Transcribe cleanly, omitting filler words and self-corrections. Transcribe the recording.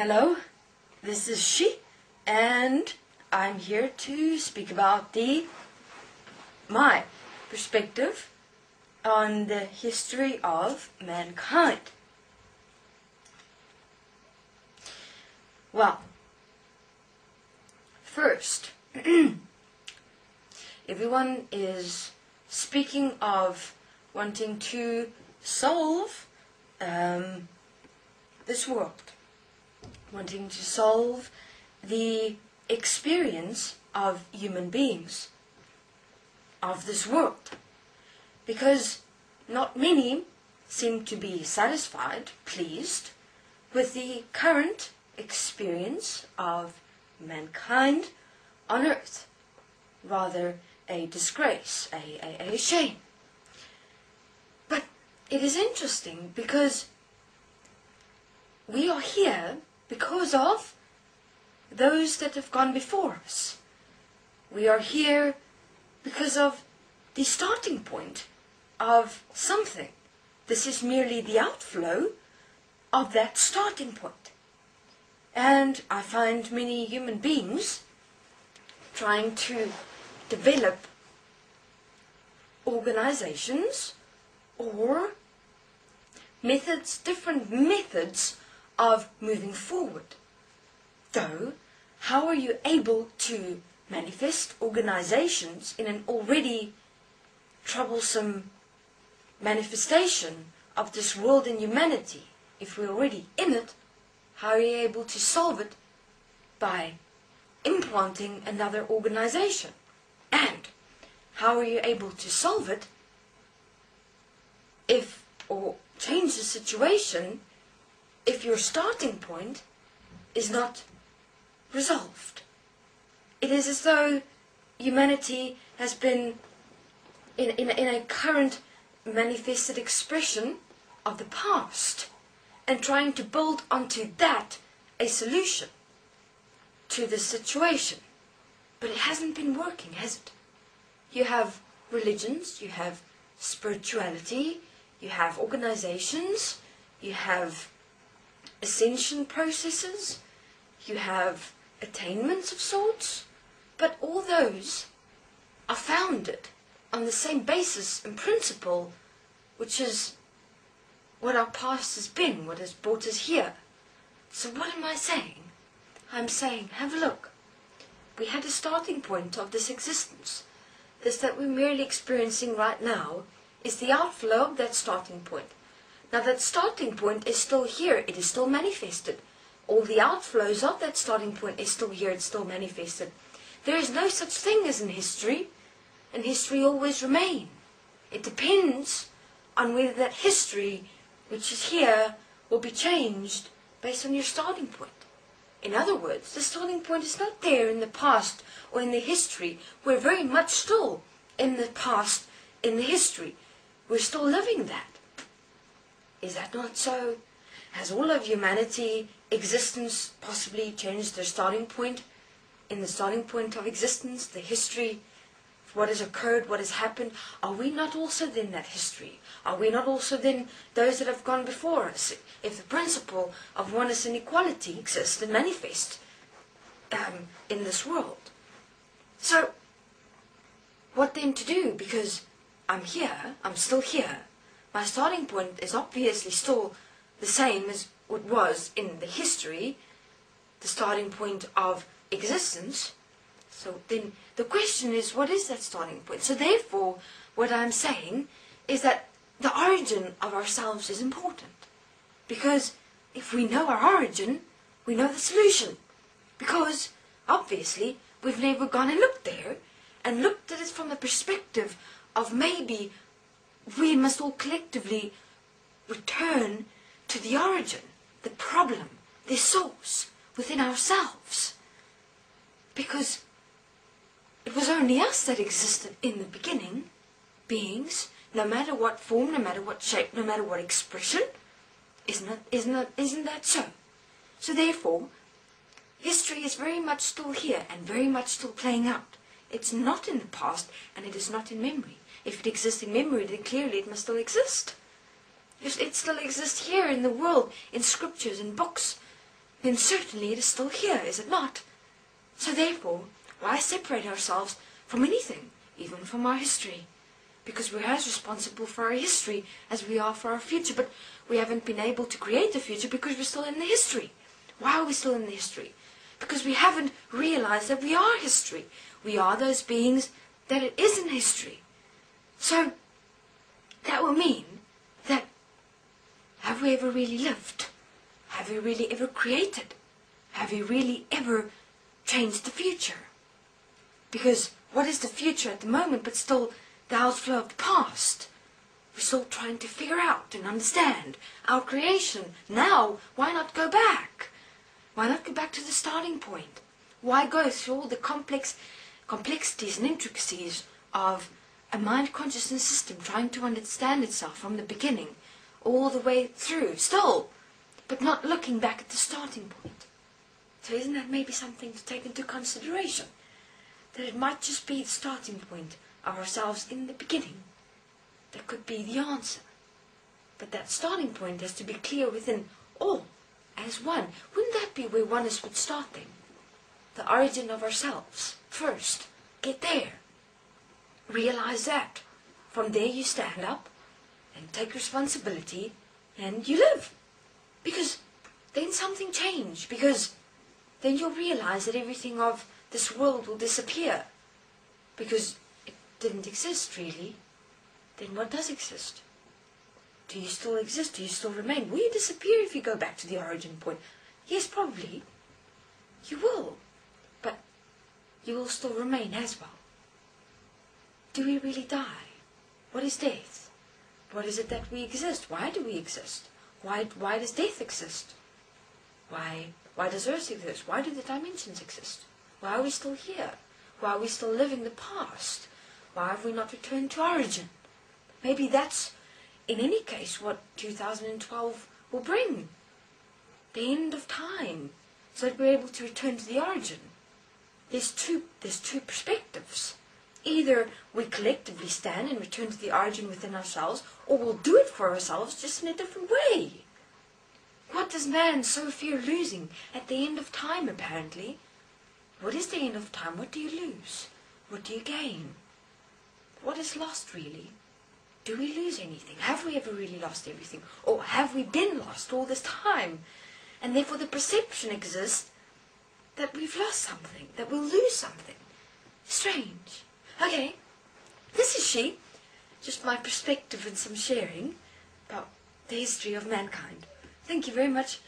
Hello, this is Shi, and I'm here to speak about my perspective on the history of mankind. Well, first, everyone is speaking of wanting to solve this world, wanting to solve the experience of human beings, of this world, because not many seem to be satisfied, pleased, with the current experience of mankind on earth. Rather a disgrace, a shame. But it is interesting because we are here because of those that have gone before us. We are here because of the starting point of something. This is merely the outflow of that starting point. And I find many human beings trying to develop organizations or methods, different methods of moving forward. Though, how are you able to manifest organizations in an already troublesome manifestation of this world and humanity? If we're already in it, how are you able to solve it by implanting another organization? And how are you able to solve it or change the situation if your starting point is not resolved? It is as though humanity has been in a current manifested expression of the past and trying to build onto that a solution to the situation. But it hasn't been working, has it? You have religions, you have spirituality, you have organizations, you have ascension processes, you have attainments of sorts, but all those are founded on the same basis and principle, which is what our past has been, what has brought us here. So what am I saying? I'm saying, have a look. We had a starting point of this existence. This that we're merely experiencing right now is the outflow of that starting point. Now that starting point is still here, it is still manifested. All the outflows of that starting point is still here, it's still manifested. There is no such thing as in history, and history always remains. It depends on whether that history, which is here, will be changed based on your starting point. In other words, the starting point is not there in the past or in the history. We're very much still in the past, in the history. We're still living that. Is that not so? Has all of humanity existence possibly changed their starting point? In the starting point of existence, the history, what has occurred, what has happened, are we not also then that history? Are we not also then those that have gone before us? If the principle of oneness and equality exists and manifests in this world. So, what then to do? Because I'm here, I'm still here. My starting point is obviously still the same as what was in the history, the starting point of existence. So then the question is, what is that starting point? So therefore, what I'm saying is that the origin of ourselves is important. Because if we know our origin, we know the solution. Because, obviously, we've never gone and looked there, and looked at it from the perspective of maybe we must all collectively return to the origin, the problem, the source within ourselves. Because it was only us that existed in the beginning, beings, no matter what form, no matter what shape, no matter what expression. Isn't that so? So therefore, history is very much still here and very much still playing out. It's not in the past and it is not in memory. If it exists in memory, then clearly it must still exist. It still exists here in the world, in scriptures, in books, then certainly it is still here, is it not? So therefore, why separate ourselves from anything, even from our history? Because we're as responsible for our history as we are for our future, but we haven't been able to create the future because we're still in the history. Why are we still in the history? Because we haven't realized that we are history. We are those beings that it is in history. So, that will mean that, have we ever really lived? Have we really ever created? Have we really ever changed the future? Because what is the future at the moment but still the outflow of the past? We're still trying to figure out and understand our creation. Now, why not go back? Why not go back to the starting point? Why go through all the complexities and intricacies of a mind-consciousness system trying to understand itself from the beginning all the way through, still, but not looking back at the starting point? So isn't that maybe something to take into consideration? That it might just be the starting point of ourselves in the beginning. That could be the answer. But that starting point has to be clear within all, as one. Wouldn't that be where oneness would start then? The origin of ourselves. First, get there. Realize that. From there you stand up and take responsibility and you live. Because then something changed. Because then you'll realize that everything of this world will disappear. Because it didn't exist really. Then what does exist? Do you still exist? Do you still remain? Will you disappear if you go back to the origin point? Yes, probably. You will. But you will still remain as well. Do we really die? What is death? What is it that we exist? Why do we exist? Why does death exist? Why does Earth exist? Why do the dimensions exist? Why are we still here? Why are we still living the past? Why have we not returned to origin? Maybe that's, in any case, what 2012 will bring. The end of time. So that we're able to return to the origin. There's two perspectives. Either we collectively stand and return to the origin within ourselves, or we'll do it for ourselves just in a different way. What does man so fear losing at the end of time, apparently? What is the end of time? What do you lose? What do you gain? What is lost, really? Do we lose anything? Have we ever really lost everything? Or have we been lost all this time? And therefore the perception exists that we've lost something, that we'll lose something. Strange. Okay, this is Shi. Just my perspective and some sharing about the history of mankind. Thank you very much